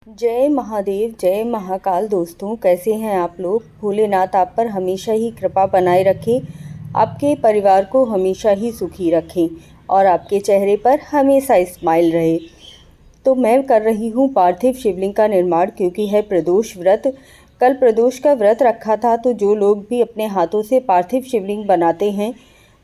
जय महादेव, जय महाकाल। दोस्तों, कैसे हैं आप लोग। भोलेनाथ आप पर हमेशा ही कृपा बनाए रखें, आपके परिवार को हमेशा ही सुखी रखें और आपके चेहरे पर हमेशा स्माइल रहे। तो मैं कर रही हूँ पार्थिव शिवलिंग का निर्माण, क्योंकि है प्रदोष व्रत। कल प्रदोष का व्रत रखा था, तो जो लोग भी अपने हाथों से पार्थिव शिवलिंग बनाते हैं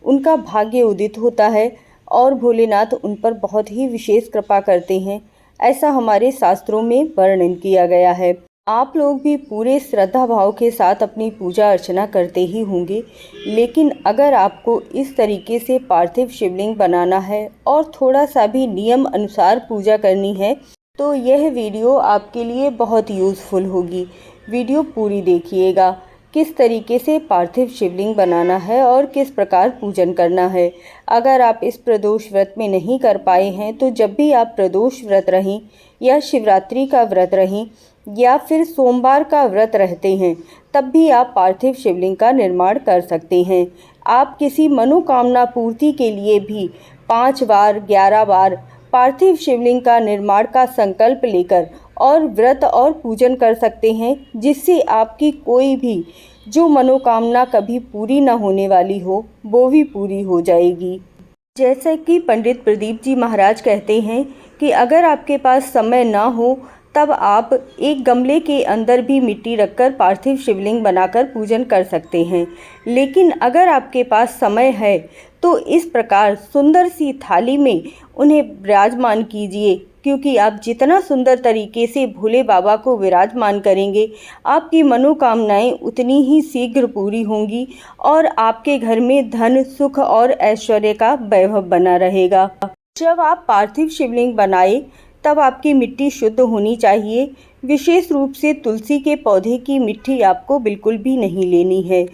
उनका भाग्य उदित होता है और भोलेनाथ उन पर बहुत ही विशेष कृपा करते हैं। ऐसा हमारे शास्त्रों में वर्णन किया गया है। आप लोग भी पूरे श्रद्धा भाव के साथ अपनी पूजा अर्चना करते ही होंगे, लेकिन अगर आपको इस तरीके से पार्थिव शिवलिंग बनाना है और थोड़ा सा भी नियम अनुसार पूजा करनी है, तो यह वीडियो आपके लिए बहुत यूज़फुल होगी। वीडियो पूरी देखिएगा, किस तरीके से पार्थिव शिवलिंग बनाना है और किस प्रकार पूजन करना है। अगर आप इस प्रदोष व्रत में नहीं कर पाए हैं, तो जब भी आप प्रदोष व्रत रहें या शिवरात्रि का व्रत रहें या फिर सोमवार का व्रत रहते हैं, तब भी आप पार्थिव शिवलिंग का निर्माण कर सकते हैं। आप किसी मनोकामना पूर्ति के लिए भी 5 बार 11 बार पार्थिव शिवलिंग का निर्माण का संकल्प लेकर और व्रत और पूजन कर सकते हैं, जिससे आपकी कोई भी जो मनोकामना कभी पूरी न होने वाली हो वो भी पूरी हो जाएगी। जैसे कि पंडित प्रदीप जी महाराज कहते हैं कि अगर आपके पास समय ना हो, तब आप एक गमले के अंदर भी मिट्टी रखकर पार्थिव शिवलिंग बनाकर पूजन कर सकते हैं। लेकिन अगर आपके पास समय है तो इस प्रकार सुंदर सी थाली में उन्हें विराजमान कीजिए, क्योंकि आप जितना सुंदर तरीके से भोले बाबा को विराजमान करेंगे, आपकी मनोकामनाएं उतनी ही शीघ्र पूरी होंगी और आपके घर में धन, सुख और ऐश्वर्य का वैभव बना रहेगा। जब आप पार्थिव शिवलिंग बनाएं, तब आपकी मिट्टी शुद्ध होनी चाहिए। विशेष रूप से तुलसी के पौधे की मिट्टी आपको बिल्कुल भी नहीं लेनी है।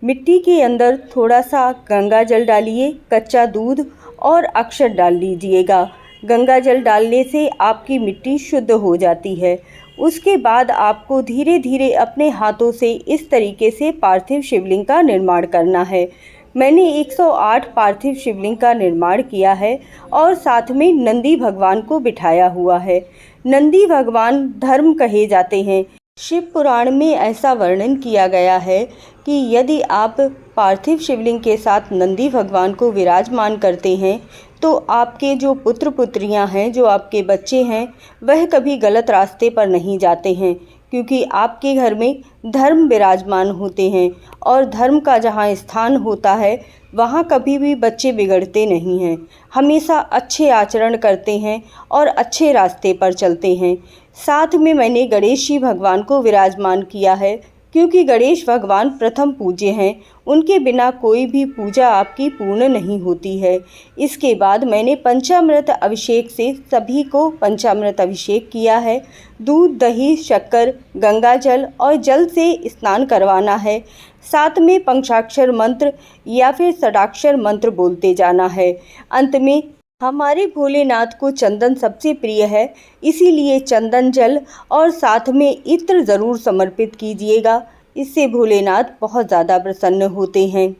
मिट्टी के अंदर थोड़ा सा गंगा जल डालिए, कच्चा दूध और अक्षत डाल लीजिएगा। गंगा जल डालने से आपकी मिट्टी शुद्ध हो जाती है। उसके बाद आपको धीरे धीरे अपने हाथों से इस तरीके से पार्थिव शिवलिंग का निर्माण करना है। मैंने 108 पार्थिव शिवलिंग का निर्माण किया है और साथ में नंदी भगवान को बिठाया हुआ है। नंदी भगवान धर्म कहे जाते हैं। शिव पुराण में ऐसा वर्णन किया गया है कि यदि आप पार्थिव शिवलिंग के साथ नंदी भगवान को विराजमान करते हैं, तो आपके जो पुत्र पुत्रियां हैं, जो आपके बच्चे हैं, वह कभी गलत रास्ते पर नहीं जाते हैं, क्योंकि आपके घर में धर्म विराजमान होते हैं और धर्म का जहाँ स्थान होता है वहाँ कभी भी बच्चे बिगड़ते नहीं हैं, हमेशा अच्छे आचरण करते हैं और अच्छे रास्ते पर चलते हैं। साथ में मैंने गणेश जी भगवान को विराजमान किया है, क्योंकि गणेश भगवान प्रथम पूज्य हैं। उनके बिना कोई भी पूजा आपकी पूर्ण नहीं होती है। इसके बाद मैंने पंचामृत अभिषेक से सभी को पंचामृत अभिषेक किया है। दूध, दही, शक्कर, गंगा जल और जल से स्नान करवाना है। साथ में पंचाक्षर मंत्र या फिर षडाक्षर मंत्र बोलते जाना है। अंत में हमारे भोलेनाथ को चंदन सबसे प्रिय है, इसीलिए चंदन जल और साथ में इत्र ज़रूर समर्पित कीजिएगा। इससे भोलेनाथ बहुत ज़्यादा प्रसन्न होते हैं।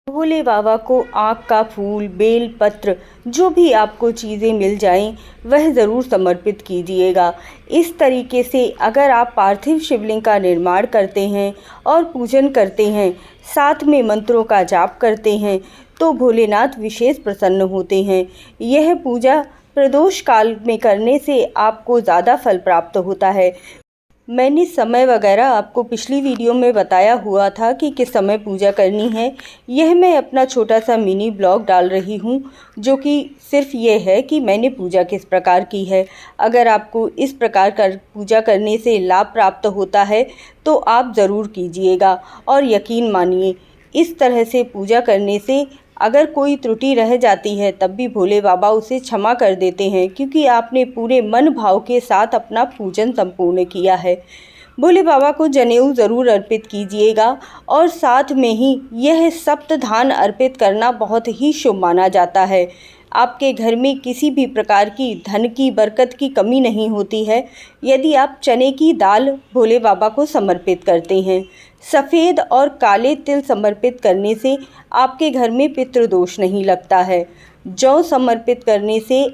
भोले बाबा को आँख का फूल, बेल पत्र, जो भी आपको चीज़ें मिल जाएं, वह ज़रूर समर्पित कीजिएगा। इस तरीके से अगर आप पार्थिव शिवलिंग का निर्माण करते हैं और पूजन करते हैं, साथ में मंत्रों का जाप करते हैं, तो भोलेनाथ विशेष प्रसन्न होते हैं। यह पूजा प्रदोष काल में करने से आपको ज़्यादा फल प्राप्त होता है। मैंने समय वगैरह आपको पिछली वीडियो में बताया हुआ था कि किस समय पूजा करनी है। यह मैं अपना छोटा सा मिनी ब्लॉग डाल रही हूँ, जो कि सिर्फ ये है कि मैंने पूजा किस प्रकार की है। अगर आपको इस प्रकार कर पूजा करने से लाभ प्राप्त होता है तो आप ज़रूर कीजिएगा और यकीन मानिए, इस तरह से पूजा करने से अगर कोई त्रुटि रह जाती है तब भी भोले बाबा उसे क्षमा कर देते हैं, क्योंकि आपने पूरे मन भाव के साथ अपना पूजन संपूर्ण किया है। भोले बाबा को जनेऊ ज़रूर अर्पित कीजिएगा और साथ में ही यह सप्तधान अर्पित करना बहुत ही शुभ माना जाता है। आपके घर में किसी भी प्रकार की धन की, बरकत की कमी नहीं होती है यदि आप चने की दाल भोले बाबा को समर्पित करते हैं। सफ़ेद और काले तिल समर्पित करने से आपके घर में पितृदोष नहीं लगता है। जौ समर्पित करने से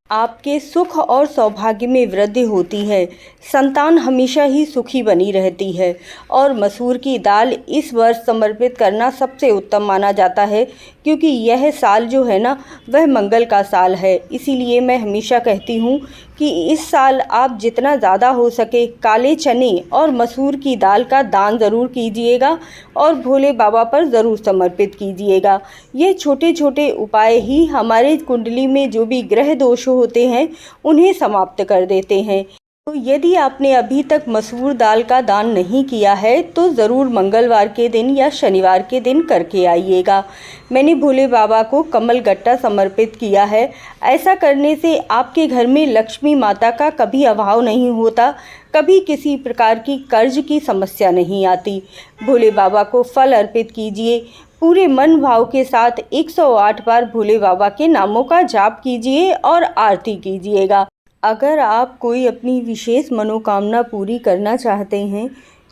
आपके सुख और सौभाग्य में वृद्धि होती है। संतान हमेशा ही सुखी बनी रहती है और मसूर की दाल इस वर्ष समर्पित करना सबसे उत्तम माना जाता है, क्योंकि यह साल जो है ना वह मंगल का साल है। इसीलिए मैं हमेशा कहती हूँ कि इस साल आप जितना ज़्यादा हो सके काले चने और मसूर की दाल का दान ज़रूर कीजिएगा और भोले बाबा पर ज़रूर समर्पित कीजिएगा। ये छोटे छोटे उपाय ही हमारे कुंडली में जो भी ग्रह दोष होते हैं उन्हें समाप्त कर देते हैं। तो यदि आपने अभी तक मसूर दाल का दान नहीं किया है तो ज़रूर मंगलवार के दिन या शनिवार के दिन करके आइएगा। मैंने भोले बाबा को कमल गट्टा समर्पित किया है। ऐसा करने से आपके घर में लक्ष्मी माता का कभी अभाव नहीं होता, कभी किसी प्रकार की कर्ज की समस्या नहीं आती। भोले बाबा को फल अर्पित कीजिए, पूरे मन भाव के साथ 108 बार भोले बाबा के नामों का जाप कीजिए और आरती कीजिएगा। अगर आप कोई अपनी विशेष मनोकामना पूरी करना चाहते हैं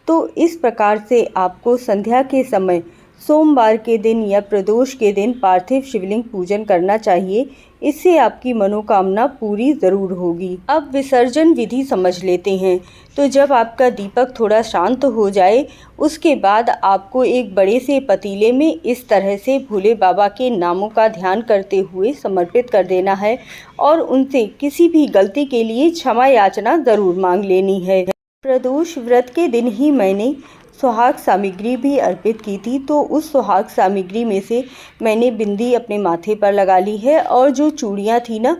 तो इस प्रकार से आपको संध्या के समय सोमवार के दिन या प्रदोष के दिन पार्थिव शिवलिंग पूजन करना चाहिए। इससे आपकी मनोकामना पूरी ज़रूर होगी। अब विसर्जन विधि समझ लेते हैं। तो जब आपका दीपक थोड़ा शांत हो जाए उसके बाद आपको एक बड़े से पतीले में इस तरह से भोले बाबा के नामों का ध्यान करते हुए समर्पित कर देना है और उनसे किसी भी गलती के लिए क्षमा याचना ज़रूर मांग लेनी है। प्रदोष व्रत के दिन ही मैंने सुहाग सामग्री भी अर्पित की थी, तो उस सुहाग सामग्री में से मैंने बिंदी अपने माथे पर लगा ली है और जो चूड़ियाँ थी ना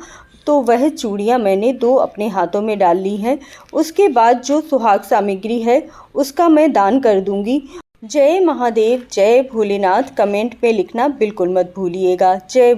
तो वह चूड़ियाँ मैंने 2 अपने हाथों में डाल ली हैं। उसके बाद जो सुहाग सामग्री है उसका मैं दान कर दूंगी। जय महादेव, जय भोलेनाथ कमेंट में लिखना बिल्कुल मत भूलिएगा। जय